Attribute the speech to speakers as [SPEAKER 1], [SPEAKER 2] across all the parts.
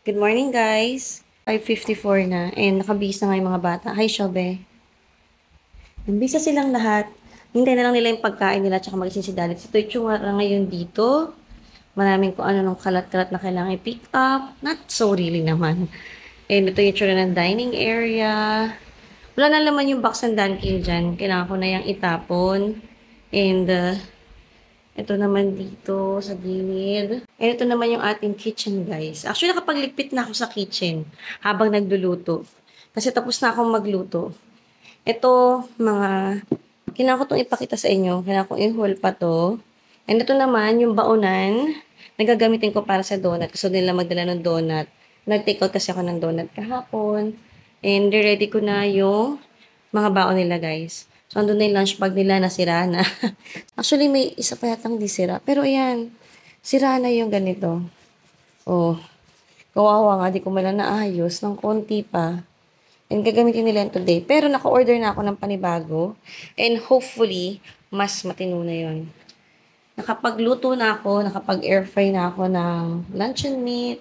[SPEAKER 1] Good morning, guys. 5:54 na and nakabihis na nga yung mga bata. Hi, Shobe. Nabisa silang lahat. Hintay na lang nila yung pagkain nila tsaka magising si Daddy. Ito yung tsura ngayon dito. Maraming kung ano nung kalat-kalat na kailangan i-pick up. Not so really naman. And ito yung tsura ng dining area. Wala na naman yung box and Dunkin dyan. Kailangan ko na yung itapon. And ito naman dito sa gilid. And ito naman yung ating kitchen, guys. Actually, nakapagligpit na ako sa kitchen habang nagluluto. Kasi tapos na akong magluto. Ito, kailangan ko itong ipakita sa inyo. Kailangan kong i-haul pa to. And ito naman, yung baonan, nagagamitin ko para sa donut. Gusto nila magdala ng donut. Nag-take out kasi ako ng donut kahapon. And ready ko na yung mga baon nila, guys. So, andun na yung lunch bag nila, nasira na. Actually, may isa pa yatang di sira. Pero ayan, sira na yung ganito. Oh, kawawa nga, di ko malang naayos ng konti pa. And gagamitin nila yun today. Pero naka-order na ako ng panibago. And hopefully, mas matino na yun. Nakapagluto na ako, nakapag-air fry na ako ng luncheon meat.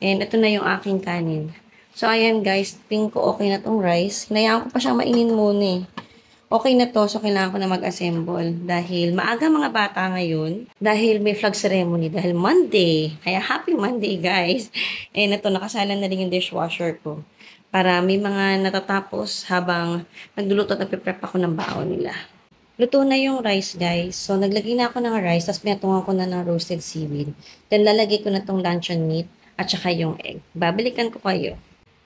[SPEAKER 1] And ito na yung aking kanin. So, ayan guys, tingin ko okay na tong rice. Hinayaan ko pa siyang mainin muna eh. Okay na to, so kailangan ko na mag-assemble. Dahil maaga mga bata ngayon. Dahil may flag ceremony. Dahil Monday. Kaya happy Monday guys. And ito, nakasalan na rin yung dishwasher ko. Para may mga natatapos habang nagluluto at nagpe-prep ako ng baon nila. Luto na yung rice, guys. So, naglagay na ako ng rice, tapos pinatungan ko na ng roasted seaweed. Then, lalagay ko na tong luncheon meat at saka yung egg. Babalikan ko kayo.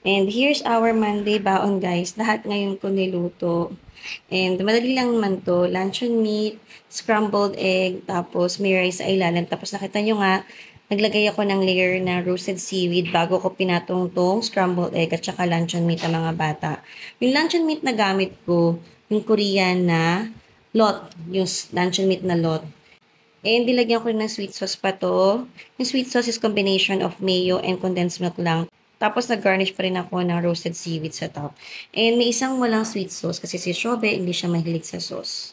[SPEAKER 1] And here's our Monday baon, guys. Lahat ngayon ko niluto. And madali lang naman to. Luncheon meat, scrambled egg, tapos may rice sa ilalim. Tapos nakita nyo nga, naglagay ako ng layer na roasted seaweed bago ko pinatong tong scrambled egg at saka luncheon meat ng mga bata. Yung luncheon meat na gamit ko, yung Korean na lot, yung luncheon meat na lot. And nilagyan ko rin ng sweet sauce pa to. Yung sweet sauce is combination of mayo and condensed milk lang. Tapos nag-garnish pa rin ako ng roasted seaweed sa top. And may isang walang sweet sauce kasi si Shobe hindi siya mahilig sa sauce.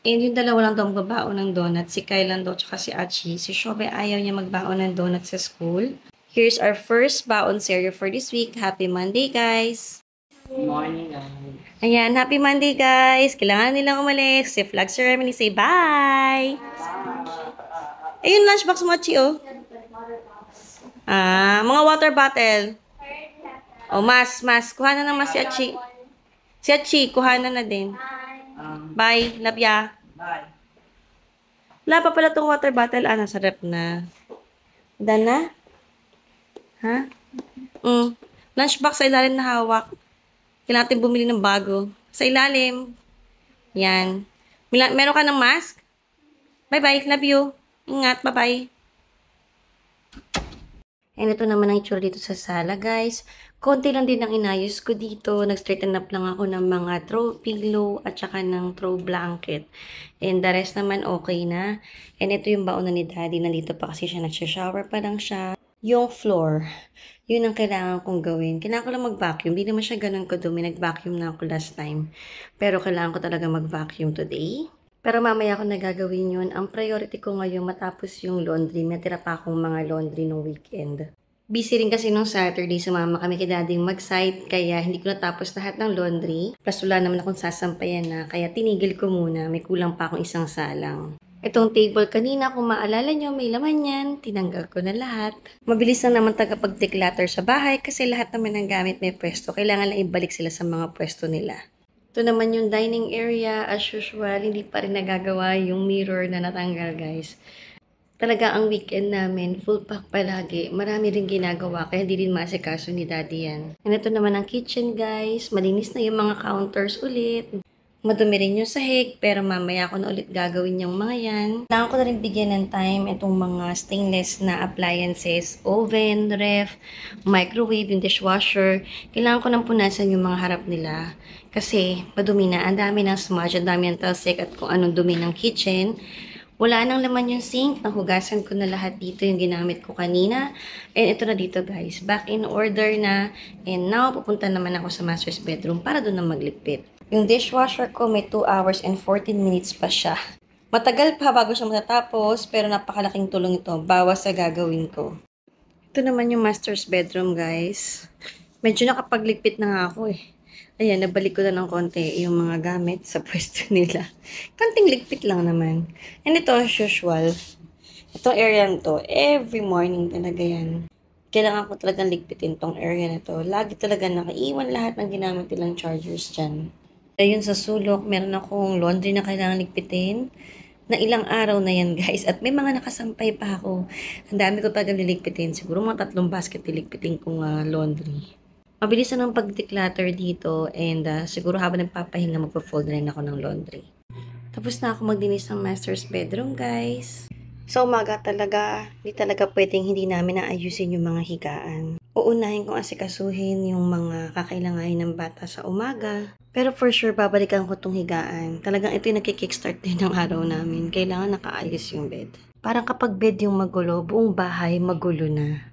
[SPEAKER 1] And yung dalawa lang daw magbabaon ng donut. Si Kyle lang daw tsaka si Achi. Si Shobe ayaw niya magbaon ng donut sa school. Here's our first baon cereal for this week. Happy Monday, guys!
[SPEAKER 2] Good morning, guys.
[SPEAKER 1] Ayan, happy Monday, guys! Kailangan nilang umalis. Si flag ceremony, say bye! Ayun, lunchbox mo, Achi, oh. Mga water bottle. Oh, mas. Kuha na ng mas si Achi. Si Achi, kuha na din. Bye. Love ya.
[SPEAKER 2] Bye.
[SPEAKER 1] Wala pa pala tong water bottle. Nasa rep na. Done na? Ha? Lunchbox sa ilalim na hawak. Kailangan natin bumili ng bago. Sa ilalim. Yan. Meron ka ng mask? Bye-bye. Love you. Ingat. Bye-bye. And ito naman ang itsura dito sa sala, guys. Konti lang din ang inayos ko dito. Nag-straighten up lang ako ng mga throw pillow at saka ng throw blanket. And the rest naman okay na. And ito yung baon na ni Daddy. Nandito pa kasi siya. Nagsha-shower pa lang siya. Yung floor, yun ang kailangan kong gawin. Kailangan ko lang mag-vacuum. Hindi naman siya ganun kadumi. Nag-vacuum na ako last time. Pero kailangan ko talaga mag-vacuum today. Pero mamaya ako nagagawin yun. Ang priority ko ngayon matapos yung laundry. May tira pa akong mga laundry nung weekend. Busy rin kasi nung Saturday, sumama kami kay Daddy mag-site. Kaya hindi ko natapos lahat ng laundry. Plus wala naman akong sasampayan na. Kaya tinigil ko muna. May kulang pa akong isang salang. Itong table kanina, kung maalala nyo, may laman yan. Tinanggal ko na lahat. Mabilis na naman tagapag-declutter sa bahay kasi lahat naman ng gamit may pwesto. Kailangan lang ibalik sila sa mga pwesto nila. Ito naman yung dining area. As usual, hindi pa rin nagagawa yung mirror na natanggal, guys. Talaga ang weekend namin, full pack palagi. Marami rin ginagawa, kaya hindi rin maasikaso ni Daddy yan. And ito naman ang kitchen, guys. Malinis na yung mga counters ulit. Madumi rin yung sahig, pero mamaya ako na ulit gagawin yung mga yan. Kailangan ko na rin bigyan ng time itong mga stainless na appliances, oven, ref, microwave, yung dishwasher. Kailangan ko nang punasan yung mga harap nila. Kasi madumi na, ang dami ng smudge, ang dami ng talsik at kung anong dumi ng kitchen. Wala nang laman yung sink. Nahugasan ko na lahat dito yung ginamit ko kanina. And ito na dito guys. Back in order na. And now, pupunta naman ako sa master's bedroom para doon na magligpit. Yung dishwasher ko may 2 hours and 14 minutes pa siya. Matagal pa bago siya matatapos pero napakalaking tulong ito. Bawas sa gagawin ko. Ito naman yung master's bedroom, guys. Medyo nakapagligpit na nga ako eh. Ayan, nabalik ko na ng konti yung mga gamit sa pwesto nila. Konting ligpit lang naman. And ito, as usual, itong area na to, every morning talaga yan. Kailangan ko talagang ligpitin tong area na to. Lagi talaga nakaiwan lahat ng ginamit nilang chargers dyan. Ayun sa sulok, meron akong laundry na kailangan ligpitin na ilang araw na yan, guys. At may mga nakasampay pa ako. Ang dami ko talagang niligpitin. Siguro mga 3 basket niligpitin kong laundry. Mabilis na ng pag-declutter dito and siguro habang nagpapahinga magpo-fold rin ako ng laundry. Tapos na ako magdinis ng master's bedroom, guys. Sa umaga talaga, hindi talaga pwedeng hindi namin naayusin yung mga higaan. Uunahin kong asikasuhin yung mga kakailanganin ng bata sa umaga. Pero for sure, babalikan ko tong higaan. Talagang ito yung nagkikickstart din ng araw namin. Kailangan nakaayos yung bed. Parang kapag bed yung magulo, buong bahay magulo na.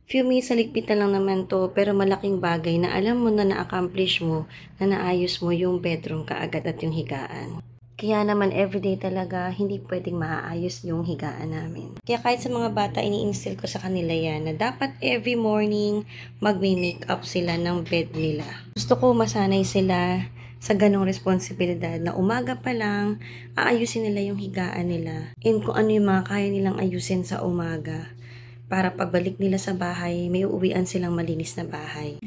[SPEAKER 1] Few minutes sa ligpitan lang naman to, pero malaking bagay na alam mo na na-accomplish mo, na naayos mo yung bedroom kaagad at yung higaan. Kaya naman everyday talaga, hindi pwedeng maaayos yung higaan namin. Kaya kahit sa mga bata, ini-instill ko sa kanila yan na dapat every morning magme-makeup sila ng bed nila. Gusto ko masanay sila sa ganong responsibilidad na umaga pa lang, aayusin nila yung higaan nila. And kung ano yung mga kaya nilang ayusin sa umaga. Para pagbalik nila sa bahay, may uuwian silang malinis na bahay.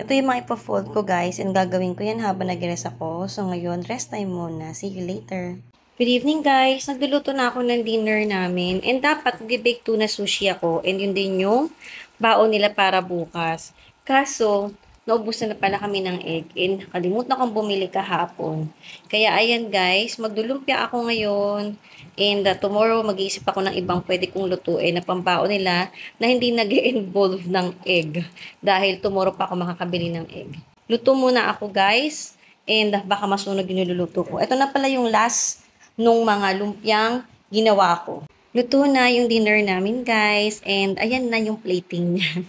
[SPEAKER 1] Ito yung mga ipo-fold ko, guys, and gagawin ko yan habang nag-rest ako. So ngayon, rest time muna. See you later. Good evening, guys. Nagluluto na ako ng dinner namin. And dapat mag-bake tuna sushi ako. And yun din yung baon nila para bukas. Kaso, naubusan na pala kami ng egg. And nakalimutan kong bumili kahapon. Kaya ayan, guys, magdulumpia ako ngayon. And tomorrow, mag-iisip ako ng ibang pwede kong lutuin na pambaon nila na hindi nag-involve ng egg. Dahil tomorrow pa ako makakabili ng egg. Luto muna ako, guys. And baka masunog yung niluluto ko. Ito na pala yung last nung mga lumpiang ginawa ko. Luto na yung dinner namin, guys. And ayan na yung plating niya.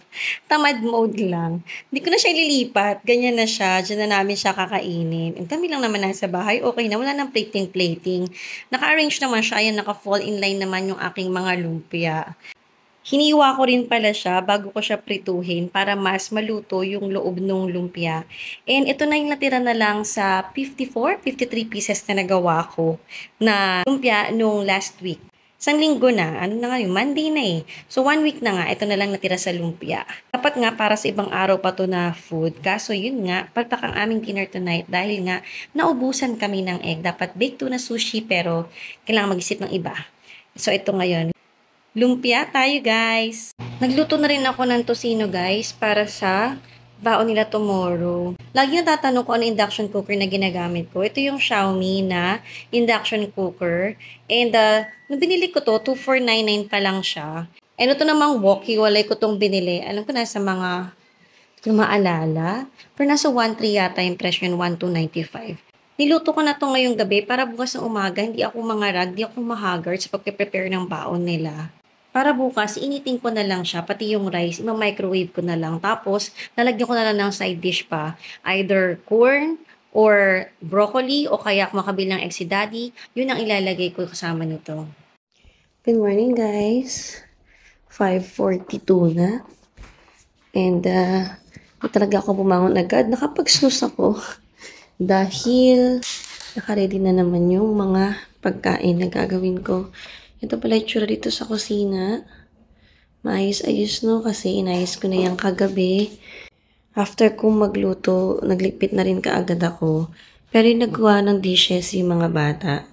[SPEAKER 1] Tamad mode lang. Hindi ko na siya ililipat. Ganyan na siya. Diyan na namin siya kakainin. And kami lang naman nasa bahay. Okay na. Wala nang plating. Naka-arrange naman siya. Ayan, naka-fall in line naman yung aking mga lumpia. Hiniwa ko rin pala siya bago ko siya prituhin para mas maluto yung loob ng lumpia. And ito na yung natira na lang sa 53 pieces na nagawa ko na lumpia nung last week. Isang linggo na, ano na nga yung Monday na eh. So 1 week na nga, ito na lang natira sa lumpia. Dapat nga para sa ibang araw pa to na food. Kaso yun nga, palpak ang aming dinner tonight dahil nga naubusan kami ng egg. Dapat baked tuna sushi pero kailangan mag-isip ng iba. So ito ngayon. Lumpia tayo, guys. Nagluto na rin ako ng tocino, guys, para sa baon nila tomorrow. Lagi natatanong ko ano induction cooker na ginagamit ko. Ito yung Xiaomi na induction cooker. And nung binili ko to, 2499 pa lang siya. And ito namang wok, hiwalay ko tong binili. Alam ko nasa mga, kung maalala, pero nasa 1.3 yata yung presyo yun, 1.295. Niluto ko na to ngayong gabi para bukas ng umaga, hindi ako mangarag, hindi ako mahagard sa pagpe-prepare ng baon nila. Para bukas, initin ko na lang siya, pati yung rice, ima-microwave ko na lang. Tapos, lalagyan ko na lang ng side dish pa. Either corn, or broccoli, o kaya kung makabilang egg si daddy, yun ang ilalagay ko kasama nito. Good morning, guys. 5:42 na. And, talaga ako bumangon agad. Nakapag-snooze ako. Dahil, nakaready na naman yung mga pagkain na gagawin ko. Ito pala yung tsura dito sa kusina. Maayos-ayos no kasi inayos ko na yan kagabi. After kong magluto, nagligpit na rin kaagad ako. Pero yung nagawa ng dishes yung mga bata.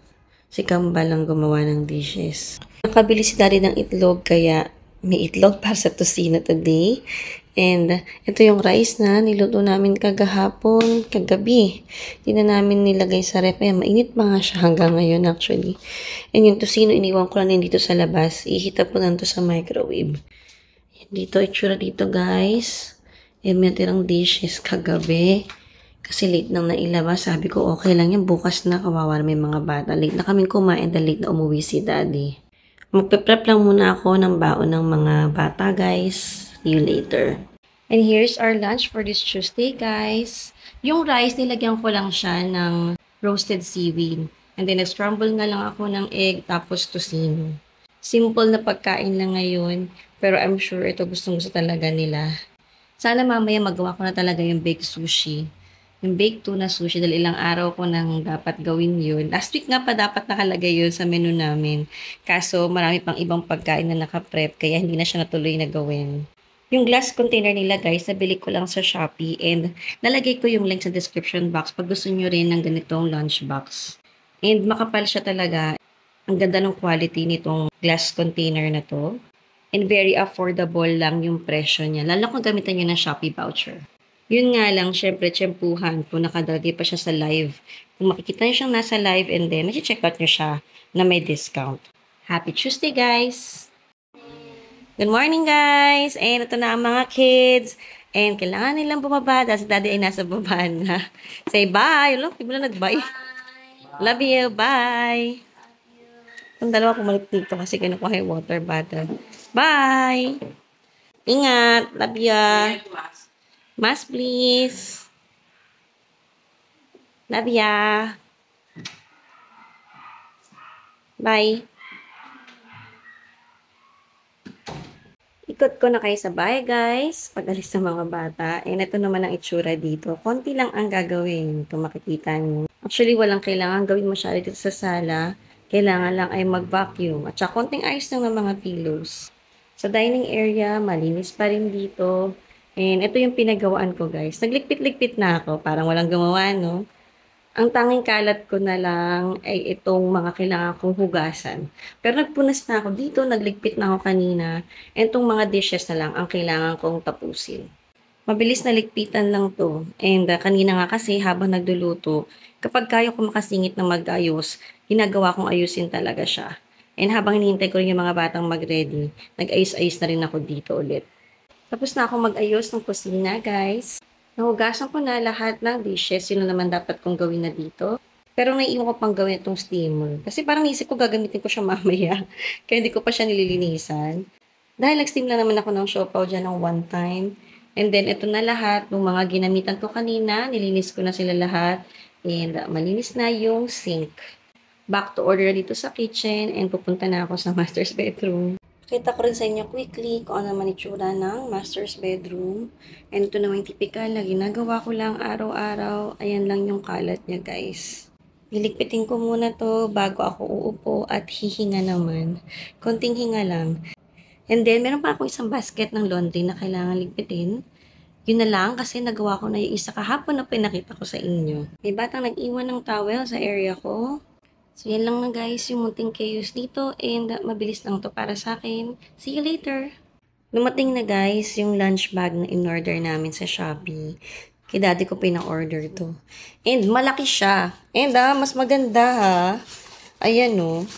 [SPEAKER 1] Si Kamba lang gumawa ng dishes. Nakabili si Daddy ng itlog kaya may itlog para sa tocino today. And ito yung rice na niluto namin kagabi. Hindi na namin nilagay sa ref. Mainit pa nga siya hanggang ngayon actually. And yung tocino, iniwan ko lang dito sa labas. Ihita po na ito sa microwave. Dito, itsura dito guys. May tirang dishes kagabi. Kasi late nang nailabas. Sabi ko okay lang yan. Bukas na kawawa na may mga bata. Late na kaming kumain dahil late na umuwi si Daddy. Magpe-prep lang muna ako ng baon ng mga bata guys. See you later. And here's our lunch for this Tuesday, guys. Yung rice, nilagyan ko lang siya ng roasted seaweed. And then, nag-scramble nga lang ako ng egg, tapos tocino. Simple na pagkain lang ngayon, pero I'm sure ito gustong-gusto talaga nila. Sana mamaya magawa ko na talaga yung baked sushi. Yung baked tuna sushi, dahil ilang araw ko nang dapat gawin yun. Last week nga pa dapat nakalagay yun sa menu namin. Kaso marami pang ibang pagkain na nakaprep, kaya hindi na siya natuloy na gawin. Yung glass container nila guys, nabili ko lang sa Shopee and nalagay ko yung link sa description box pag gusto nyo rin ng ganitong lunchbox. And makapal siya talaga. Ang ganda ng quality nitong glass container na to. And very affordable lang yung presyo niya. Lalo kung gamitan nyo ng Shopee voucher. Yun nga lang, syempre, tsempuhan kung nakadalagay pa siya sa live. Kung makikita nyo siyang nasa live and then, check out nyo siya na may discount. Happy Tuesday, guys! Good morning, guys! And ito na ang mga kids. And kailangan nilang bumaba dahil si daddy ay nasa baba na. Say bye! Look, di mo na nag-bye. Love you! Bye! Ang dalawa pumalit dito kasi kinukuha yung water bottle. Bye! Ingat! Love ya! Mask, please! Love ya! Bye! Ikot ko na kayo sa bahay, guys. Pag-alis ng mga bata. And ito naman ang itsura dito. Konti lang ang gagawin. Kung makikita nyo. Actually, walang kailangan gawin masyado dito sa sala. Kailangan lang ay mag-vacuum. At saka konting ayos lang ng mga pillows. Sa dining area, malinis pa rin dito. And ito yung pinagawaan ko, guys. Naglikpit-likpit na ako. Parang walang gumawa, no? Ang tanging kalat ko na lang ay itong mga kailangan kong hugasan. Pero nagpunas na ako dito, nagligpit na ako kanina. And itong mga dishes na lang ang kailangan kong tapusin. Mabilis na ligpitan lang to. And kanina nga kasi habang nagluluto, kapag kaya ko makasingit na mag-ayos, ginagawa kong ayusin talaga siya. And habang hinihintay ko rin yung mga batang mag-ready, nag-ayos-ayos na rin ako dito ulit. Tapos na ako mag-ayos ng kusina, guys. Nahugasan ko na lahat ng dishes. Yun naman dapat kong gawin na dito. Pero naiiwan ko pang gawin itong steamer. Kasi parang naisip ko gagamitin ko siya mamaya. Kaya hindi ko pa siya nililinisan. Dahil nag-steam lang naman ako ng siopaw dyan ng one time. And then, ito na lahat. Nung mga ginamitan ko kanina, nilinis ko na sila lahat. And malinis na yung sink. Back to order dito sa kitchen. And pupunta na ako sa master's bedroom. Kita ko rin sa inyo quickly kung ano naman itsura ng master's bedroom. And ito naman yung typical na ginagawa ko lang araw-araw. Ayan lang yung kalat niya, guys. Liligpitin ko muna to bago ako uupo at hihinga naman. Konting hinga lang. And then, meron pa ako isang basket ng laundry na kailangan ligpitin. Yun na lang kasi nagawa ko na yung isa kahapon na pinakita ko sa inyo. May batang nag-iwan ng towel sa area ko. So, yan lang na guys, yung munting chaos dito and mabilis lang to para sa akin. See you later! Lumating na guys, yung lunch bag na in-order namin sa Shopee. Kay daddy ko pina-order to. And malaki siya. And mas maganda ha. Ayan no.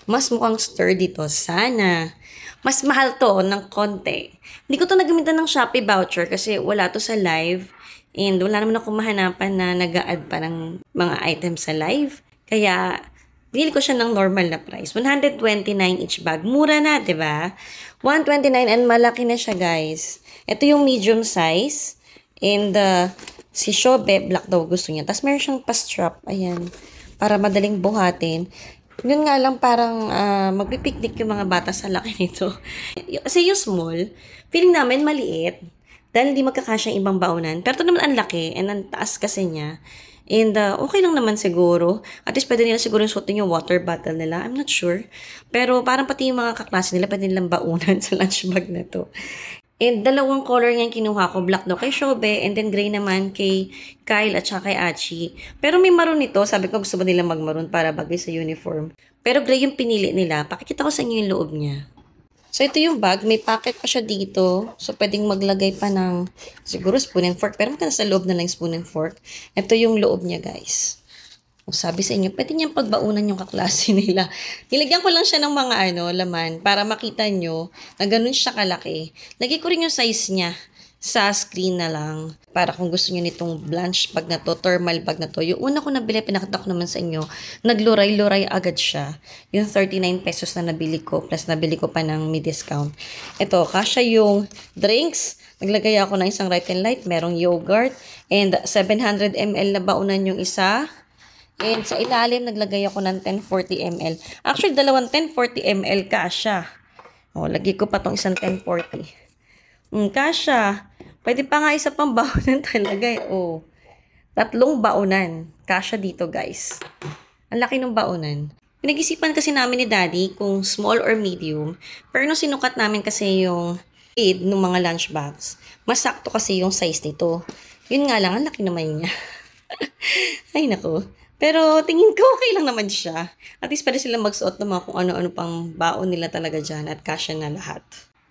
[SPEAKER 1] Mas mukhang sturdy to. Sana. Mas mahal to ng konti. Hindi ko to nagamitan ng Shopee voucher kasi wala to sa live. And wala naman ako mahanapan na nag-a-add pa ng mga items sa live. Kaya, bili ko siya ng normal na price. 129 each bag. Mura na, di ba? 129 and malaki na siya, guys. Ito yung medium size. And si Shobe, black daw gusto niya. Tapos meron siyang pa-strap. Ayan. Para madaling buhatin. Yun nga lang parang magpipiknik yung mga bata sa laki nito. Kasi yung small, feeling namin maliit. Dahil hindi magkakasya yung ibang baunan. Pero ito naman ang laki and ang taas kasi niya. And okay lang naman siguro. At least pwede nila siguro suotin yung water bottle nila. I'm not sure. Pero parang pati yung mga kaklase nila pwede nilang baunan sa lunch bag na to. And dalawang color nga yung kinuha ko. Black daw kay Shobe and then gray naman kay Kyle at saka kay Achi. Pero may maroon nito. Sabi ko gusto ba nila mag-maroon para bagay sa uniform. Pero gray yung pinili nila. Pakikita ko sa inyo yung loob niya. So, ito yung bag. May pocket pa siya dito. So, pwedeng maglagay pa ng siguro spoon and fork. Pero magkano sa loob na lang spoon and fork. Ito yung loob niya, guys. O, sabi sa inyo, pwede niyang pagbaunan yung kaklase nila. Nilagyan ko lang siya ng mga laman para makita nyo na ganun siya kalaki. Lagay ko rin yung size niya sa screen na lang. Para kung gusto niyo nitong lunch bag na to, thermal bag na to. Yung una ko nabili, pinakita ko naman sa inyo, nagluray-luray agad siya. Yung 39 pesos na nabili ko, plus nabili ko pa ng may discount. Ito, kasya yung drinks. Naglagay ako ng isang Right and Light, merong yogurt, and 700 ml na baunan yung isa. And sa ilalim, naglagay ako ng 1040 ml. Actually, dalawang 1040 ml kasha. O, lagay ko pa tong isang 1040. Kasha. Pwede pa nga isa pang baonan talaga eh. O, 3 baonan. Kasha dito, guys. Ang laki ng baonan. Pinag-isipan kasi namin ni Daddy kung small or medium. Pero nung sinukat namin kasi yung lid ng mga lunchbox, masakto kasi yung size nito. Yun nga lang, ang laki naman niya. Ay, nako. Pero tingin ko okay lang naman siya. At least pwede silang magsuot ng mga kung ano-ano pang baon nila talaga dyan at kasya na lahat.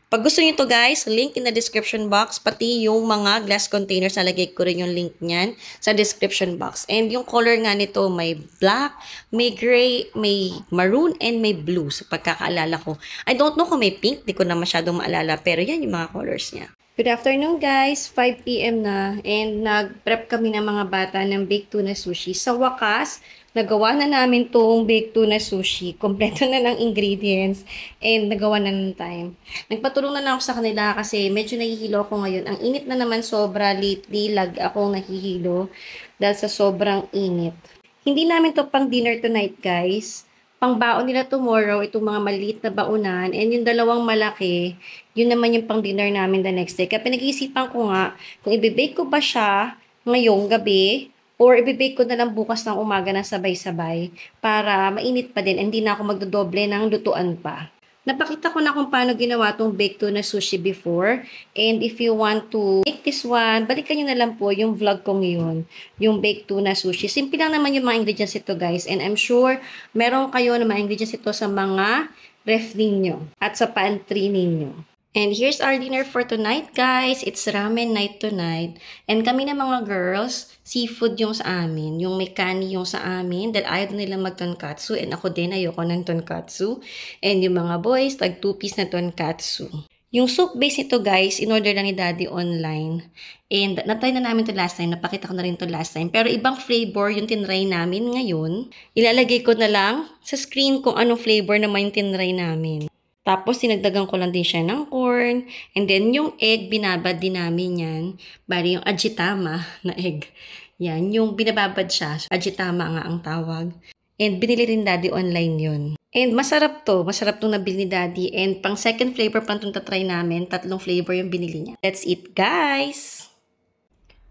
[SPEAKER 1] Pag gusto niyo to guys, link in the description box, pati yung mga glass containers, nalagay ko rin yung link niyan sa description box. And yung color nga nito, may black, may gray, may maroon, and may blue sa pagkakaalala ko. I don't know kung may pink, di ko na masyadong maalala, pero yan yung mga colors niya. Good afternoon guys, 5 PM na, and nag-prep kami ng mga bata ng baked tuna sushi. Sa wakas, nagawa na namin tong baked tuna sushi. Kompleto na ng ingredients and nagawa na ng time. Nagpatulong na lang ako sa kanila kasi medyo nahihilo ako ngayon. Ang init na naman sobra lately, lag akong nahihilo dahil sa sobrang init. Hindi namin to pang dinner tonight guys. Pang-baon nila tomorrow, itong mga maliit na baonan, and yung dalawang malaki, yun naman yung pang-dinner namin the next day. Kaya pinag-iisipan ko nga, kung ibibake ko ba siya ngayong gabi, or ibibake ko na lang bukas ng umaga na sabay-sabay, para mainit pa din, hindi na ako magdodoble ng lutuan pa. Napakita ko na kung paano ginawa tong baked tuna sushi before. And if you want to make this one, balikan nyo na lang po yung vlog ko ngayon. Yung baked tuna sushi. Simple lang naman yung mga ingredients ito guys. And I'm sure meron kayo na mga ingredients ito sa mga ref ninyo at sa pantry ninyo. And here's our dinner for tonight, guys. It's ramen night tonight. And kami na mga girls, seafood yung sa amin. Yung may kani yung sa amin. Dahil ayaw nila mag-tonkatsu. And ako din, ayoko ng tonkatsu. And yung mga boys, tag 2-piece na tonkatsu. Yung soup base nito, guys, in-order lang ni Daddy online. And natry na namin to last time. Napakita ko na rin to last time. Pero ibang flavor yung tinry namin ngayon. Ilalagay ko na lang sa screen kung anong flavor naman yung tinry namin. Tapos, sinagdagan ko lang din siya ng corn. And then, yung egg, binabad din namin yan. Bali, yung ajitama na egg. Yan, yung binababad siya. Ajitama nga ang tawag. And binili rin Daddy online yun. And masarap to. Masarap tong nabili ni Daddy. And pang second flavor pa itong tatry namin. 3 flavor yung binili niya. Let's eat, guys!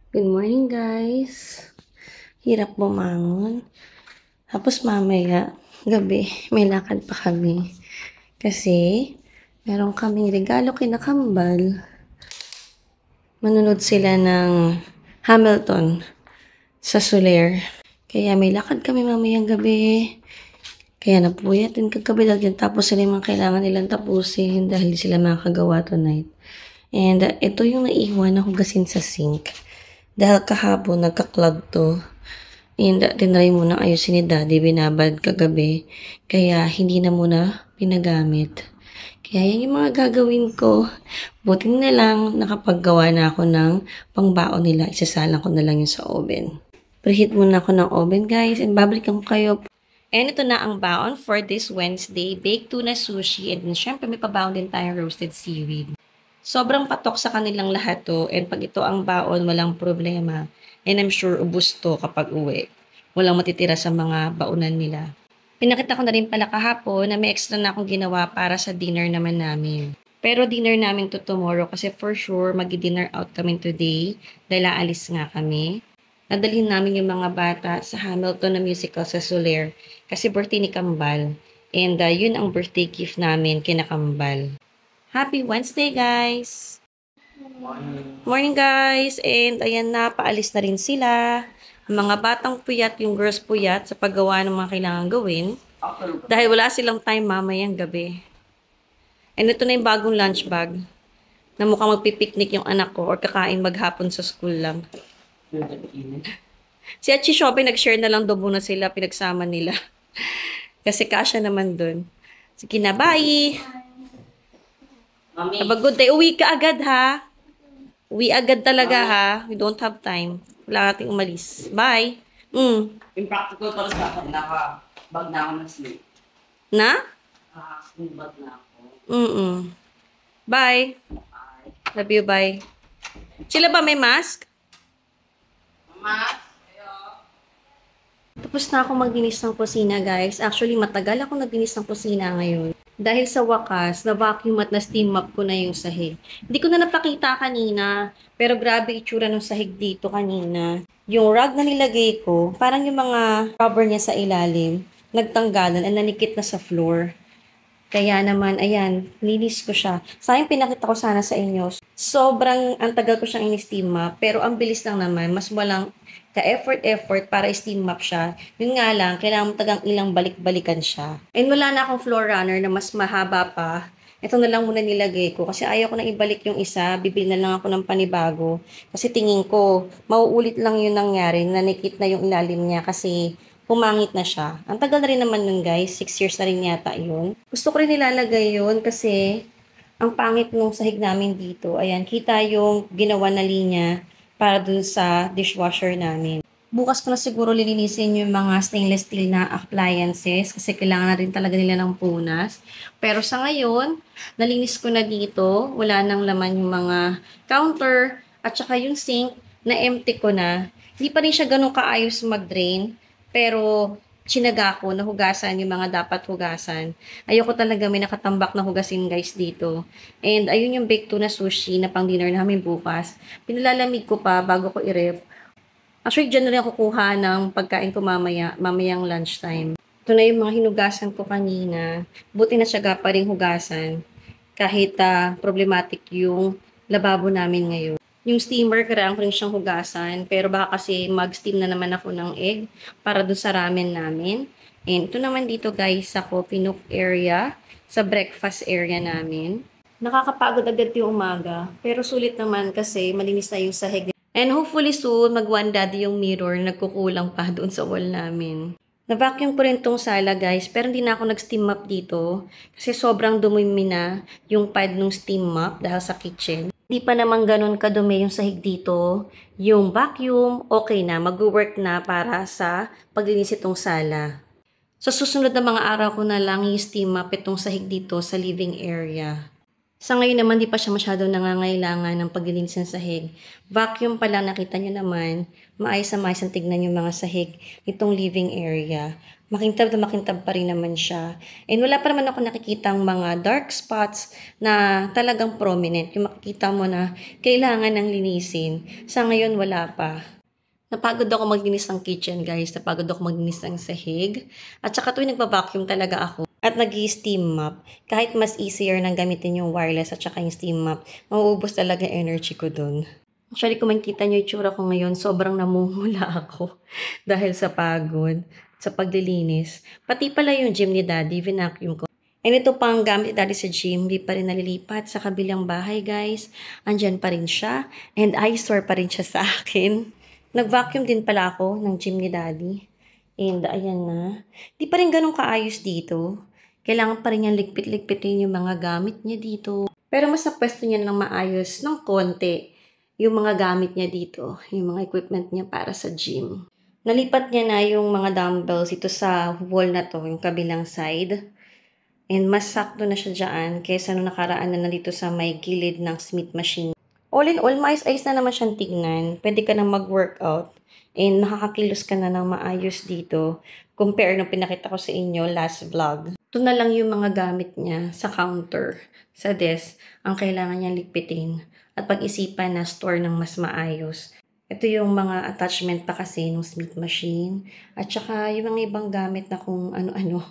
[SPEAKER 1] Good morning, guys. Hirap bumangon. Tapos mamaya, gabi, may lakad pa kami. Kasi, meron kaming regalo kinakambal. Manunod sila ng Hamilton sa Soler. Kaya may lakad kami mamayang gabi. Kaya napuyat din kagabi dahil tapos sila yung mga kailangan nilang tapusin dahil di sila makagawa tonight. And ito yung naiwan na hugasin sa sink. Dahil kahapon nagka-clog to. And tinry muna ayusin ni Daddy, binabad kagabi. Kaya hindi na muna pinagamit. Kaya yan yung mga gagawin ko. Buti na lang nakapaggawa na ako ng pangbaon nila. Isasalang ko na lang yung sa oven. Preheat muna ako ng oven guys and babalikan ko kayo. And ito na ang baon for this Wednesday. Baked tuna sushi and syempre may pabaon din tayong roasted seaweed. Sobrang patok sa kanilang lahat to and pag ito ang baon walang problema. And I'm sure ubos to kapag uwi. Walang matitira sa mga baonan nila. Pinakita ko na rin pala kahapon na may extra na akong ginawa para sa dinner naman namin. Pero dinner namin to tomorrow kasi for sure mag-dinner out kami today dahil aalis nga kami. Nadalhin namin yung mga bata sa Hamilton na musical sa Soler kasi birthday ni Kambal. And yun ang birthday gift namin kina Kambal. Happy Wednesday guys! Morning guys! And ayan na, paalis na rin sila. Mga batang puyat, yung girls puyat sa paggawa ng mga kailangan gawin. Dahil wala silang time mamayang gabi. And ito na yung bagong lunch bag. Na mukhang magpipiknik yung anak ko or kakain maghapon sa school lang. Si Achi Shopping nag-share na lang doon muna sila, pinagsama nila. Kasi kasya naman doon. Sige na, bye! Have a good day. Uwi ka agad ha. Uwi agad talaga ha. We don't have time. Wala nating umalis. Bye!
[SPEAKER 2] Yung practical para sa akin, naka-bag na ako ng sleep.
[SPEAKER 1] Na?
[SPEAKER 2] Naka-bag na ako.
[SPEAKER 1] Bye!
[SPEAKER 2] Bye.
[SPEAKER 1] Love you, bye. Sila ba may mask?
[SPEAKER 2] Mama?
[SPEAKER 1] Tapos na ako maglinis ng kusina, guys. Actually, matagal ako naglinis ng kusina ngayon. Dahil sa wakas, na-vacuum at na-steam mop ko na yung sahig. Hindi ko na napakita kanina, pero grabe itsura ng sahig dito kanina. Yung rug na nilagay ko, parang yung mga cover niya sa ilalim, nagtanggalan at nanikit na sa floor. Kaya naman, ayan, linis ko siya. Sayang pinakita ko sana sa inyo. Sobrang, ang tagal ko siyang in-steam mop, pero ang bilis lang naman, mas walang ka-effort para steam mop siya. Yun nga lang, kailangan mo tagang ilang balik-balikan siya. And wala na akong floor runner na mas mahaba pa. Ito na lang muna nilagay ko kasi ayaw ko na ibalik yung isa, bibili na lang ako ng panibago. Kasi tingin ko, mauulit lang yung nangyari, nanikit na yung ilalim niya kasi pumangit na siya. Ang tagal na rin naman nun guys, 6 years na rin yata yun. Gusto ko rin nilalagay yun kasi ang pangit nung sahig namin dito. Ayan, kita yung ginawa na linya para dun sa dishwasher namin. Bukas ko na siguro lilinisin yung mga stainless steel na appliances kasi kailangan na rin talaga nila ng punas. Pero sa ngayon, nalinis ko na dito. Wala nang laman yung mga counter at saka yung sink na empty ko na. Hindi pa rin siya ganun kaayos mag-drain. Pero, chinaga ko na hugasan yung mga dapat hugasan. Ayoko talaga may nakatambak na hugasin guys dito. And ayun yung baked tuna sushi na pang dinner namin bukas. Pinalalamig ko pa bago ko i-ref. Actually, dyan na rin ako kuha ng pagkain ko mamayang lunchtime. Ito na yung mga hinugasan ko kanina. Buti na siyaga pa rin hugasan. Kahit problematic yung lababo namin ngayon. Yung steamer, kailangan ko rin siyang hugasan. Pero baka kasi mag-steam na naman ako ng egg para doon sa ramen namin. And ito naman dito guys sa coffee nook area, sa breakfast area namin. Nakakapagod agad yung umaga. Pero sulit naman kasi malinis na yung sahig. And hopefully soon, mag-one daddy yung mirror na nagkukulang pa doon sa wall namin. Na-vacuum ko rin tong sala guys, pero hindi na ako nag-steam mop dito kasi sobrang dumumi na yung pad ng steam mop dahil sa kitchen. Hindi pa naman ganun kadumi yung sahig dito. Yung vacuum, okay na, mag-work na para sa paglinis itong sala. Sa susunod na mga araw ko na lang i-steam mop itong sahig dito sa living area. Sa ngayon naman, di pa siya masyado nangangailangan ng paglilinis ng sahig. Vacuum pa lang, nakita nyo naman, maayos na maayos ang tignan yung mga sahig nitong living area. Makintab na makintab pa rin naman siya. And wala pa naman ako nakikitang mga dark spots na talagang prominent. Yung makikita mo na kailangan ng linisin. Sa ngayon, wala pa. Napagod ako maglinis ng kitchen, guys. Napagod ako maglinis ng sahig. At saka tuwing nagpa-vacuum talaga ako at nag-steam mop, kahit mas easier nang gamitin yung wireless at saka yung steam mop, mauubos talaga energy ko dun. Actually, kung makikita nyo yung tsura ko ngayon, sobrang namumula ako dahil sa pagod, sa paglilinis. Pati pala yung gym ni Daddy, vinacuum ko. And ito pang gamit ni Daddy sa gym, di pa rin nalilipat sa kabilang bahay, guys. Andyan pa rin siya, and eyesore pa rin siya sa akin. Nag-vacuum din pala ako ng gym ni Daddy. And ayan na. Di pa rin ganun kaayos dito. Kailangan pa rin niyang ligpit-ligpitin yung mga gamit niya dito. Pero mas napwesto niya ng maayos ng konti yung mga gamit niya dito. Yung mga equipment niya para sa gym. Nalipat niya na yung mga dumbbells ito sa wall na to, yung kabilang side. And mas sakto na siya dyan kaysa nung nakaraan na nandito sa may gilid ng Smith machine. All in all, maayos-ayos na naman siyang tignan. Pwede ka nang mag-workout. And nakakakilos ka na ng maayos dito compare nung pinakita ko sa inyo last vlog. Ito na lang yung mga gamit niya sa counter, sa desk, ang kailangan niyang ligpitin at pag-isipan na store ng mas maayos. Ito yung mga attachment pa kasi ng Smith machine at saka yung mga ibang gamit na kung ano-ano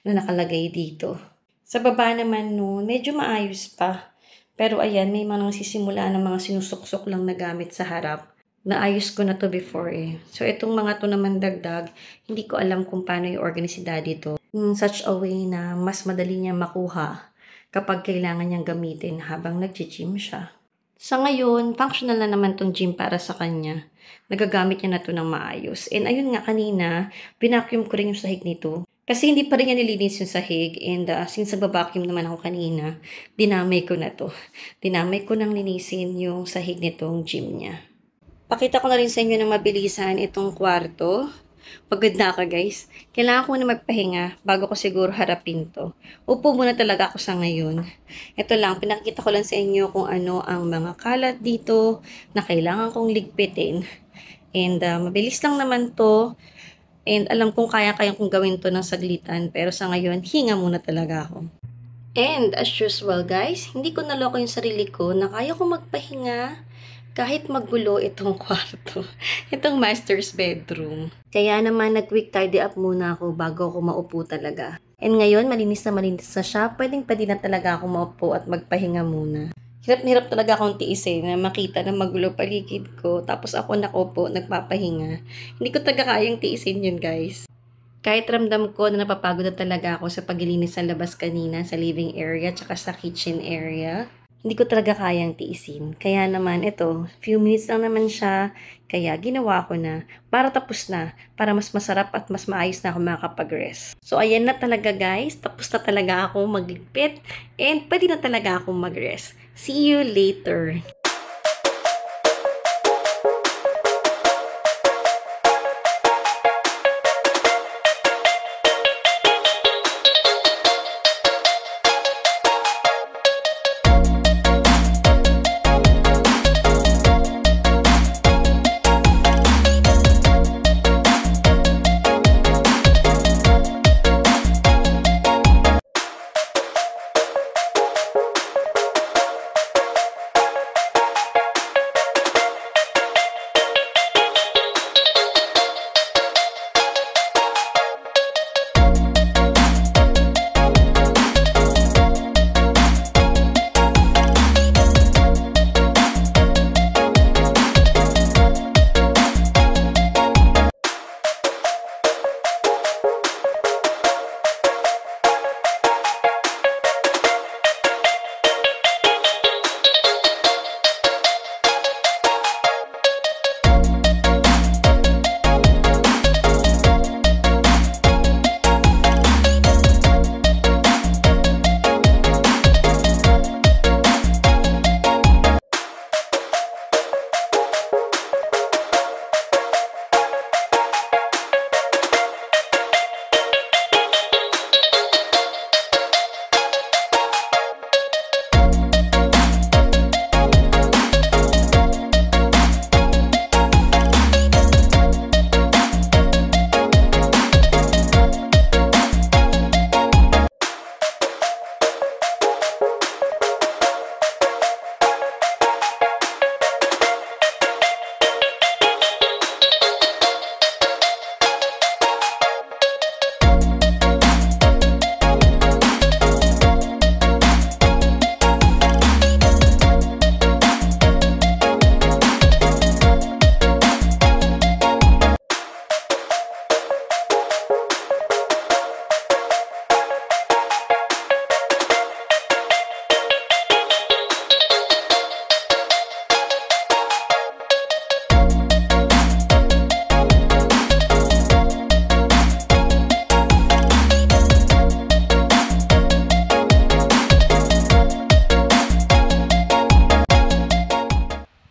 [SPEAKER 1] na nakalagay dito. Sa baba naman noon, medyo maayos pa. Pero ayan, may mga nasisimula ng mga sinusuksok lang na gamit sa harap. Naayos ko na to before eh. So, itong mga to naman dagdag, hindi ko alam kung paano i-organize si Daddy to. In such a way na mas madali niya makuha kapag kailangan niyang gamitin habang nag-gym siya. Sa ngayon, functional na naman tong gym para sa kanya. Nagagamit niya na to ng maayos. And ayun nga kanina, binacuum ko rin yung sahig nito. Kasi hindi pa rin niya nilinis yung sahig. And since nagbabacuum naman ako kanina, dinamay ko na to. Dinamay ko nang linisin yung sahig nitong gym niya. Pakita ko na rin sa inyo ng mabilisan itong kwarto. Pagod na ako guys. Kailangan ko na magpahinga bago ko siguro harapin to. Upo muna talaga ako sa ngayon. Ito lang, pinakita ko lang sa inyo kung ano ang mga kalat dito na kailangan kong ligpitin. And mabilis lang naman to. And alam kong kaya-kaya kong gawin to ng saglitan. Pero sa ngayon, hinga muna talaga ako. And as usual guys, hindi ko naloko yung sarili ko na kaya ko magpahinga kahit magulo itong kwarto. Itong master's bedroom. Kaya naman nag-quick tidy up muna ako bago ako maupo talaga. And ngayon, malinis na siya. Pwede na talaga ako maupo at magpahinga muna. Hirap na hirap talaga akong tiisin na makita na magulo paligid ko. Tapos ako nakaupo, nagpapahinga. Hindi ko talaga kayang tiisin yun guys. Kahit ramdam ko na napapagod na talaga ako sa paglilinis ng labas kanina sa living area tsaka sa kitchen area, hindi ko talaga kayang tiisin. Kaya naman ito, few minutes lang naman siya, kaya ginawa ko na para tapos na, para mas masarap at mas maayos na ako makakapag-rest. So ayan na talaga guys, tapos na talaga ako magligpit and pwede na talaga akong mag-rest. See you later!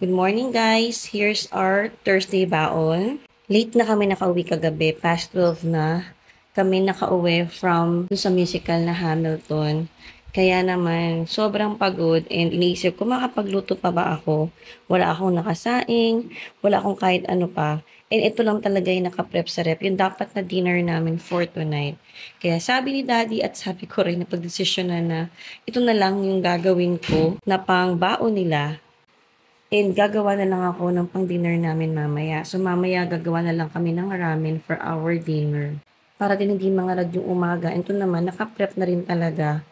[SPEAKER 1] Good morning guys! Here's our Thursday baon. Late na kami nakauwi kagabi, past 12 na. Kami nakauwi from sa musical na Hamilton. Kaya naman, sobrang pagod and iniisip ko makapagluto pa ba ako. Wala akong nakasaing, wala akong kahit ano pa. And ito lang talaga yung nakaprep sa rep, yung dapat na dinner namin for tonight. Kaya sabi ni Daddy at sabi ko rin na pagdesisyon na ito na lang yung gagawin ko na pang baon nila. And gagawa na lang ako ng pang-dinner namin mamaya. So mamaya gagawa na lang kami ng ramen for our dinner. Para din hindi mangarad yung umaga. And ito naman, nakaprep na rin talaga.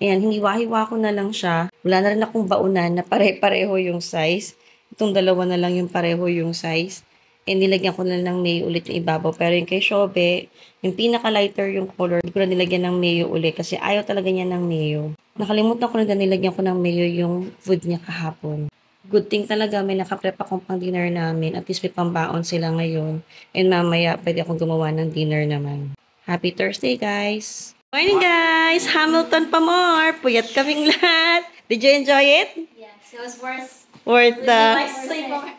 [SPEAKER 1] Ayan, hindi wahiwa ko na lang siya. Wala na rin akong baunan na pare-pareho yung size. Itong dalawa na lang yung pareho yung size. And nilagyan ko na ng mayo ulit yung ibabaw. Pero yung kay Shobe, yung pinaka-lighter yung color, hindi ko na nilagyan ng mayo ulit kasi ayaw talaga niya ng mayo. Nakalimutan ko na nilagyan ko ng mayo yung food niya kahapon. Good thing talaga may nakaprep akong pang dinner namin. At least may pambaon sila ngayon. And mamaya pwede akong gumawa ng dinner naman. Happy Thursday guys! Morning guys! Hamilton pa more! Puyat kaming lahat! Did you enjoy it?
[SPEAKER 3] Yes, it was worth
[SPEAKER 1] Worth the...
[SPEAKER 3] my sleepover.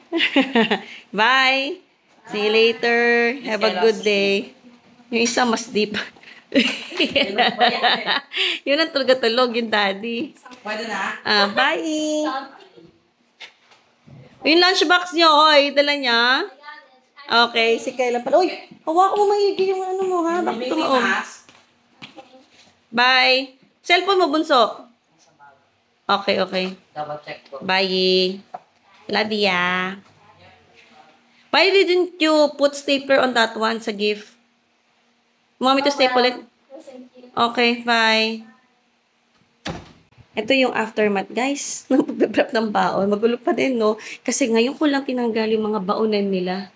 [SPEAKER 1] Bye! See you later! Have a good day! Yung isa mas deep. Yun ang tulog yung daddy.
[SPEAKER 2] Pwede na?
[SPEAKER 1] Bye! Yung lunchbox niyo, oy, dala niya. Okay, si Kayla pala. Uy, Hawakan mo maigi yung ano mo, ha? Bakit tumaon? Bye. Cellphone mo, bunso. Okay, okay.
[SPEAKER 2] Double check ko.
[SPEAKER 1] Bye. Love ya. Why didn't you put stapler on that one sa gift? Want me to staple it?
[SPEAKER 3] No, thank you.
[SPEAKER 1] Okay, bye. Ito yung aftermath, guys, ng pag-prep ng baon. Magulo pa din, no? Kasi ngayon ko lang tinanggal yung mga baonan nila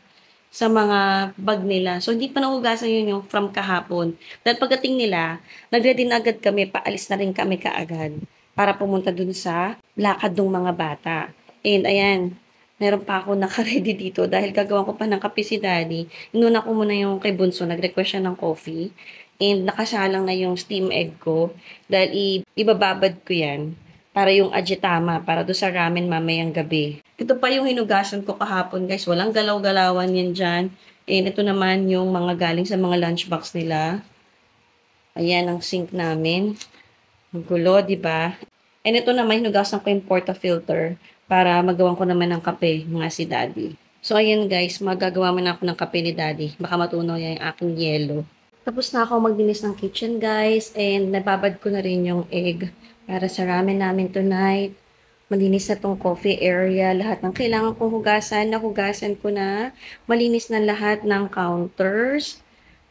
[SPEAKER 1] sa mga bag nila. So, hindi pa nahugasan yun yung from kahapon. Dahil pagdating nila, nag-ready na agad kami, paalis na rin kami kaagad para pumunta dun sa lakad ng mga bata. And ayan, meron pa ako naka-ready dito dahil gagawa ko pa ng kape si Daddy. Inuna ko muna yung kay Bunso, nag-request siya ng coffee. And nakasalang na yung steam egg ko dahil ibababad ko yan para yung ajitama, para do sa ramen mamayang gabi. Ito pa yung hinugasan ko kahapon, guys. Walang galaw-galawan yan dyan. And ito naman yung mga galing sa mga lunchbox nila. Ayan ang sink namin. Ang gulo, di ba? And ito naman, hinugasan ko yung portafilter para magawan ko naman ng kape, mga si Daddy. So, ayan guys, magagawa man ako ng kape ni Daddy. Baka matunaw niya yung aking yelo. Tapos na ako magdinis ng kitchen, guys. And nababad ko na rin yung egg para sa ramen namin tonight. Malinis na tong coffee area. Lahat ng kailangan kong hugasan, nahugasan ko na. Malinis na lahat ng counters.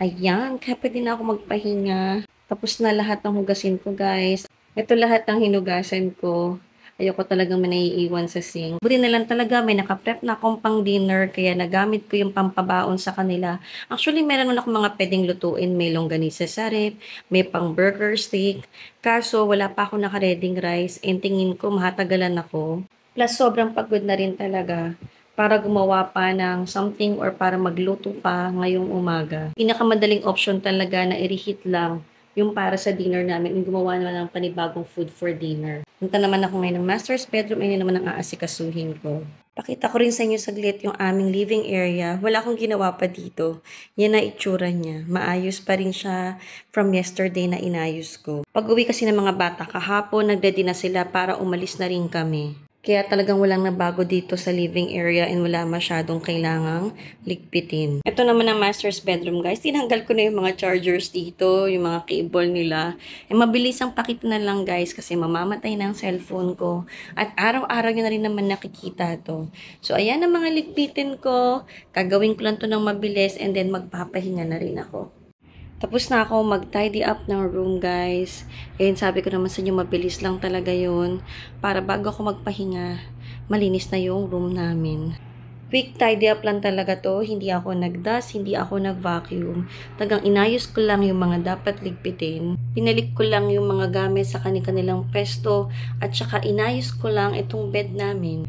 [SPEAKER 1] Ayan, kaya pwede na ako magpahinga. Tapos na lahat ng hugasin ko, guys. Ito lahat ng hinugasan ko. Ayoko talagang manaiiwan sa sink. Buti na lang talaga, may nakaprep na akong pang dinner, kaya nagamit ko yung pampabaon sa kanila. Actually, meron naman ako mga pwedeng lutuin. May longganisa sa rep, may pang burger steak. Kaso, wala pa ako naka-reading rice, and tingin ko mahatagalan ako. Plus, sobrang pagod na rin talaga para gumawa pa ng something or para magluto pa ngayong umaga. Pinakamadaling option talaga na i-reheat lang yung para sa dinner namin, yung gumawa naman ng panibagong food for dinner. Punta naman ako ngayon ng master's bedroom, ayun naman ang aasikasuhin ko. Pakita ko rin sa inyo saglit yung aming living area. Wala akong ginawa pa dito. Yan na itsura niya. Maayos pa rin siya from yesterday na inayos ko. Pag-uwi kasi ng mga bata kahapon, nag-ready na sila para umalis na rin kami. Kaya talagang walang nabago dito sa living area and wala masyadong kailangang ligpitin. Ito naman ang master's bedroom, guys. Tinanggal ko na yung mga chargers dito, yung mga cable nila. Mabilis ang pakita na lang, guys, kasi mamamatay na ang cellphone ko. At araw-araw nyo na rin naman nakikita to. So, ayan ang mga ligpitin ko. Gagawin ko lang to ng mabilis and then magpapahinga na rin ako. Tapos na ako mag-tidy up ng room, guys. And sabi ko naman sa inyo, mabilis lang talaga yun. Para bago ako magpahinga, malinis na yung room namin. Quick tidy up lang talaga to. Hindi ako nag-dust, hindi ako nag-vacuum. Tagang inayos ko lang yung mga dapat ligpitin. Pinalik ko lang yung mga gamit sa kanilang pwesto. At saka inayos ko lang itong bed namin.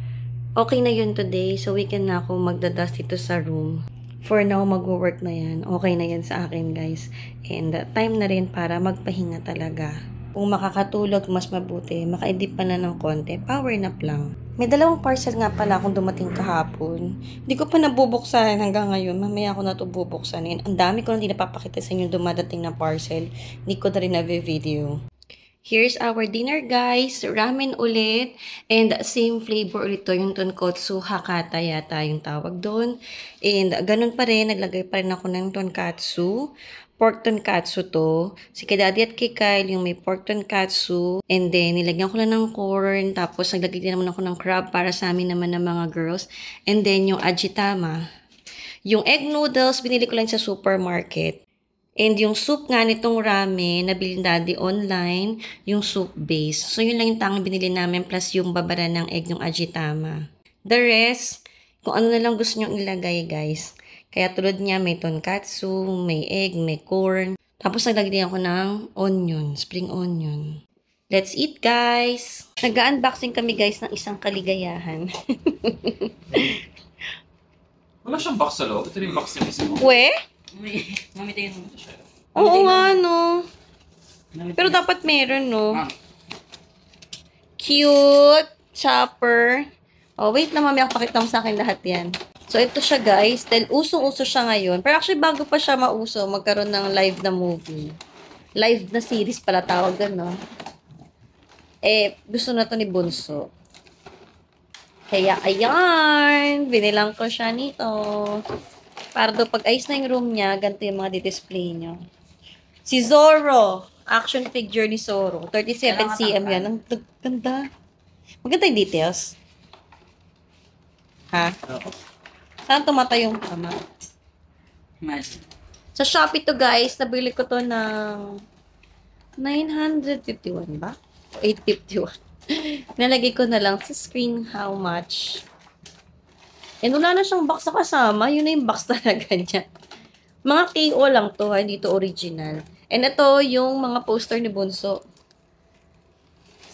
[SPEAKER 1] Okay na yun today, so weekend na ako magdadust ito sa room. For now, mag-work na yan. Okay na yan sa akin, guys. And time na rin para magpahinga talaga. Kung makakatulog, mas mabuti. Makaidip pa na ng konti. Power nap lang. May dalawang parcel nga pala akong dumating kahapon. Hindi ko pa nabubuksan hanggang ngayon. Mamaya ako na ito bubuksanin. Ang dami ko na hindi napapakita sa inyo dumadating na parcel. Hindi ko na rin na-video. Here's our dinner, guys. Ramen ulit. And same flavor ulit to. Yung tonkotsu hakata yata yung tawag doon. And ganun pa rin. Naglagay pa rin ako ng tonkatsu. Pork tonkatsu to. Si kay Daddy at kay Kyle yung may pork tonkatsu. And then, nilagyan ko lang ng corn. Tapos, naglagay din naman ako ng crab para sa amin naman ng mga girls. And then, yung ajitama. Yung egg noodles, binili ko lang sa supermarket. And yung soup nga nitong ramen, nabili ni Daddy online, yung soup base. So, yun lang yung tangang binili namin plus yung babara ng egg yung ajitama. The rest, kung ano na lang gusto nyo ilagay, guys. Kaya tulad niya, may tonkatsu, may egg, may corn. Tapos, naglagay din ako ng onion, spring onion. Let's eat, guys! Nag-unboxing kami, guys, ng isang kaligayahan.
[SPEAKER 4] Wala siyang box sa loob. Ito yung box niya mismo.
[SPEAKER 1] We?
[SPEAKER 2] Mami, tingin mo.
[SPEAKER 1] Oo nga, no. Pero dapat meron, no. Cute. Chopper. Oh, wait na, mami. Ako pakita mo sa akin lahat yan. So, ito siya, guys. Dahil usong-uso siya ngayon. Pero actually, bago pa siya mauso, magkaroon ng live na movie. Live na series pala tawag doon, no. Gusto na to ni Bunso. Kaya, ayan. Binilang ko siya nito. Para daw pag ayos na yung room niya, ganito yung mga di-display niyo. Si Zorro. Action figure ni Zorro. 37 cm yan. Ang ganda. Maganda yung details. Ha? Saan tumatay yung kama?
[SPEAKER 2] Imagine.
[SPEAKER 1] Sa Shopee to guys, nabili ko to ng 951 ba? O 851. Nalagay ko na lang sa screen how much. And wala na siyang box na kasama. Yun na yung box talaga niya. Mga KO lang to, hindi to original. And ito yung mga poster ni Bunso.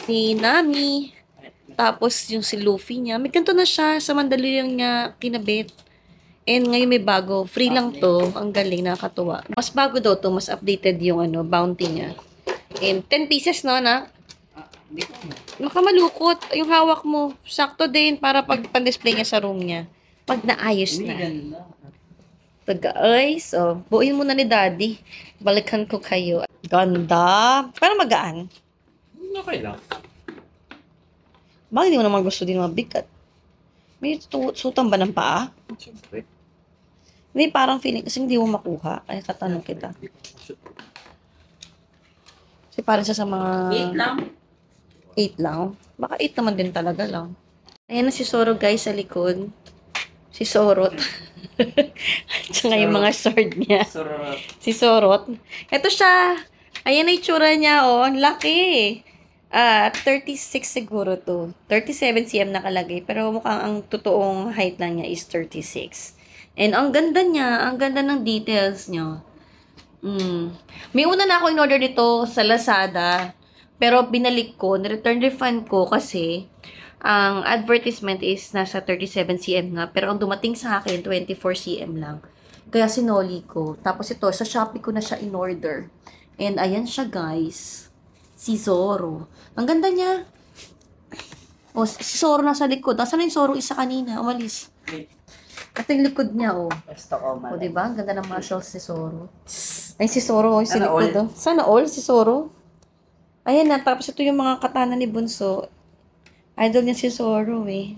[SPEAKER 1] Si Nami. Tapos yung si Luffy niya. May ganito na siya. Sa Mandaluyong niya kinabit. And ngayon may bago. Free lang to. Ang galing, nakakatuwa. Mas bago daw to. Mas updated yung bounty niya. And 10 pieces no, na?
[SPEAKER 2] Hindi ko.
[SPEAKER 1] Makamalukot. Yung hawak mo. Sakto din para pag pan-display niya sa room niya. Pag naayos
[SPEAKER 2] Hindi
[SPEAKER 1] na.
[SPEAKER 2] ganda.
[SPEAKER 1] Guys, so, buuin muna ni Daddy. Balikan ko kayo. Ganda. Parang magaan.
[SPEAKER 4] Okay lang.
[SPEAKER 1] Bakit hindi mo naman gusto din mabigat? May sutan ba ng paa?
[SPEAKER 4] Siyempre.
[SPEAKER 1] Hindi, parang feeling kasi hindi mo makuha. Ay, tatanong kita. Kasi parang siya sa mga...
[SPEAKER 2] 8 lang.
[SPEAKER 1] 8 lang. Baka 8 naman din talaga lang. Ayan na si Soro guys sa likod. Si Sorot. At saka yung mga sword niya.
[SPEAKER 2] Surot.
[SPEAKER 1] Si Sorot. Ito siya. Ayan na itsura niya, oh. Ang laki. 36 siguro to. 37 cm nakalagay. Pero mukhang ang totoong height lang niya is 36. And ang ganda niya. Ang ganda ng details niya. May una na ako in-order nito sa Lazada. Pero binalik ko. Return refund ko kasi ang advertisement is nasa 37 cm nga. Pero ang dumating sa akin, 24 cm lang. Kaya sinoli ko. Tapos ito, sa Shopee ko na siya in-order. And ayan siya guys. Si Zoro. Ang ganda niya. O, si Zoro nasa likod. Nasaan na yung Zoro isa kanina? Umalis. Ito yung likod niya, oh.
[SPEAKER 2] Gusto ko
[SPEAKER 1] O, diba? Ang ganda ng muscles si Zoro. Ay, si Zoro, yung si
[SPEAKER 2] Sana
[SPEAKER 1] likod, oh. Sana all, si Zoro. Ayan na, tapos ito yung mga katana ni Bunso. Idol niya si Zoro, eh.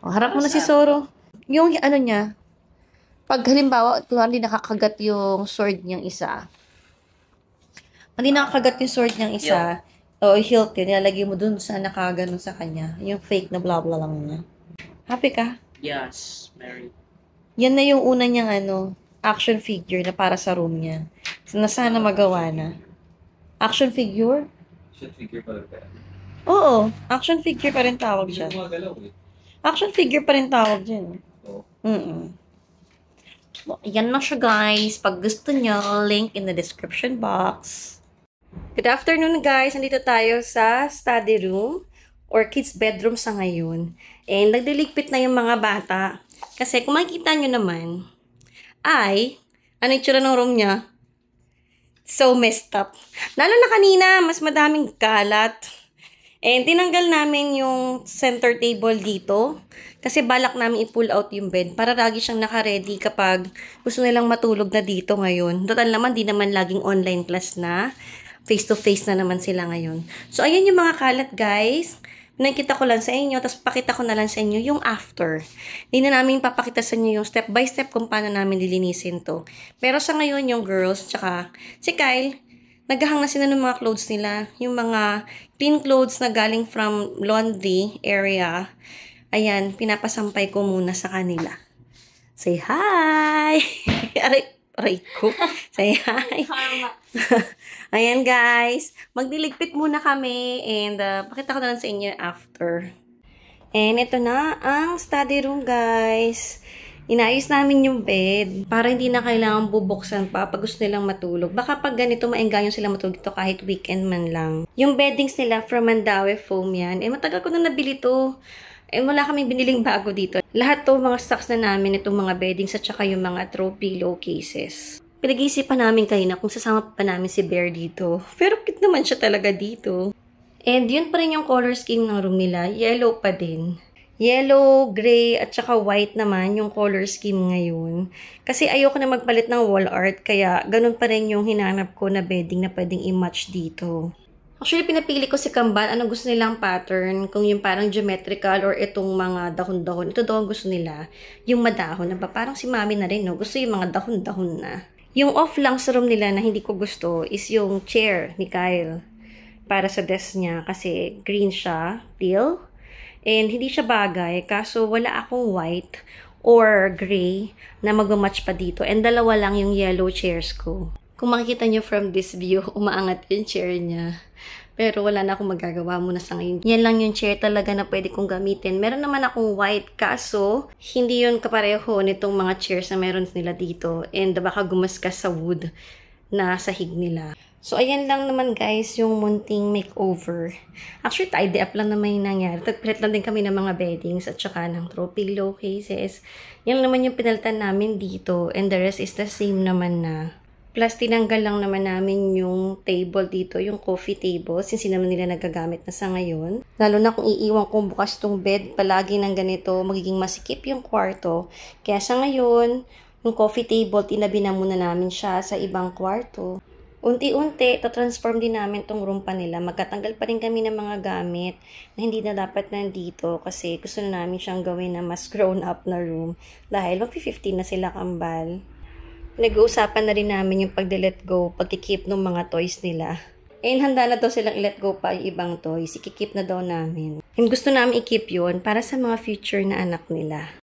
[SPEAKER 1] O, harap mo na si Zoro. Yung ano niya, pag halimbawa, hindi nakakagat yung sword niyang isa. Hindi nakakagat yung sword niyang isa. O, hilt yun. Nilalagay mo dun sa nakaganon sa kanya. Yung fake na blah blah lang niya. Happy ka?
[SPEAKER 2] Yes, Mary.
[SPEAKER 1] Yan na yung una niyang action figure na para sa room niya. Na sana magawa na. Action figure?
[SPEAKER 4] Should figure pa rin kaya.
[SPEAKER 1] Oo, action figure pa rin tawag
[SPEAKER 4] Hindi
[SPEAKER 1] siya.
[SPEAKER 4] siya gumagalaw eh.
[SPEAKER 1] Action figure pa rin tawag dyan.
[SPEAKER 4] Oo.
[SPEAKER 1] Yan na siya guys. Pag gusto nyo, link in the description box. Good afternoon guys. Nandito tayo sa study room or kids bedroom sa ngayon. And nagdiligpit na yung mga bata. Kasi kung makikita nyo naman, ay, ano yung tsura ng room niya? So messed up. Lalo na kanina, mas madaming kalat. And tinanggal namin yung center table dito. Kasi balak namin i-pull out yung bed para lagi siyang naka-ready kapag gusto nilang matulog na dito ngayon. Total naman, di naman laging online class na. Face-to-face na naman sila ngayon. So, ayan yung mga kalat, guys. Nakita ko lang sa inyo, tapos pakita ko na lang sa inyo yung after. Hindi na namin papakita sa inyo yung step by step kung paano namin lilinisin to. Pero sa ngayon, yung girls, tsaka si Kyle, naghahang na sila ng mga clothes nila. Yung mga clean clothes na galing from laundry area. Ayan, pinapasampay ko muna sa kanila. Say hi! Aray ko. Say hi. Ayan guys. Magdiligpit muna kami. And pakita ko na lang sa inyo after. And ito na ang study room guys. Inayos namin yung bed para hindi na kailangan bubuksan pa pag gusto nilang matulog. Baka pag ganito maengganyo sila matulog dito kahit weekend man lang. Yung beddings nila from Mandaue foam yan. Eh matagal ko na nabili to. Eh wala kaming biniling bago dito. Lahat to mga stocks na namin itong mga beddings at saka yung mga throw pillow cases. Pinag-iisipan namin kanina kung sasama pa namin si Bear dito. Pero cute naman siya talaga dito. And yun pa rin yung color scheme ng room nila. Yellow pa din. Yellow, gray, at saka white naman yung color scheme ngayon. Kasi ayoko na magpalit ng wall art, kaya ganun pa rin yung hinanap ko na bedding na pwedeng i-match dito. Actually, pinapili ko si Kambal. Ano gusto nilang pattern? Kung yung parang geometrical or itong mga dahon-dahon. Ito daw ang gusto nila. Yung madahon. Na ba? Parang si mami na rin, no? Gusto yung mga dahon-dahon na. Yung off lang sa room nila na hindi ko gusto is yung chair ni Kyle. Para sa desk niya. Kasi green siya. Teal. And hindi siya bagay. Kaso wala akong white or gray na mag-match pa dito. And dalawa lang yung yellow chairs ko. Kung makikita nyo from this view, umaangat yung chair niya. Pero wala na akong magagawa muna sa ngayon. Yan lang yung chair talaga na pwede kong gamitin. Meron naman akong white, kaso hindi yun kapareho nitong mga chairs na meron nila dito. And baka gumaskas sa wood na sahig nila. So, ayan lang naman guys, yung munting makeover. Actually, tidy up lang naman yung nangyari. Tagpilit lang din kami ng mga beddings at saka ng throw pillow cases. Yan naman yung pinalitan namin dito. And the rest is the same naman na. Plus, tinanggal lang naman namin yung table dito, yung coffee table, since hindi naman nila nagagamit na sa ngayon. Lalo na kung iiwan kong bukas tong bed, palagi ng ganito, magiging masikip yung kwarto. Kaya sa ngayon, yung coffee table, tinabi na muna namin siya sa ibang kwarto. Unti-unti, tatransform din namin tong room pa nila. Magkatanggal pa rin kami ng mga gamit na hindi na dapat nandito kasi gusto na namin siyang gawin na mas grown up na room. Dahil mag-15 na sila Kambal. Nag-uusapan na rin namin yung pag-let go, pag-keep ng mga toys nila. And handa na daw silang i-let go pa yung ibang toys. I-keep na daw namin. And gusto namin i-keep yun para sa mga future na anak nila.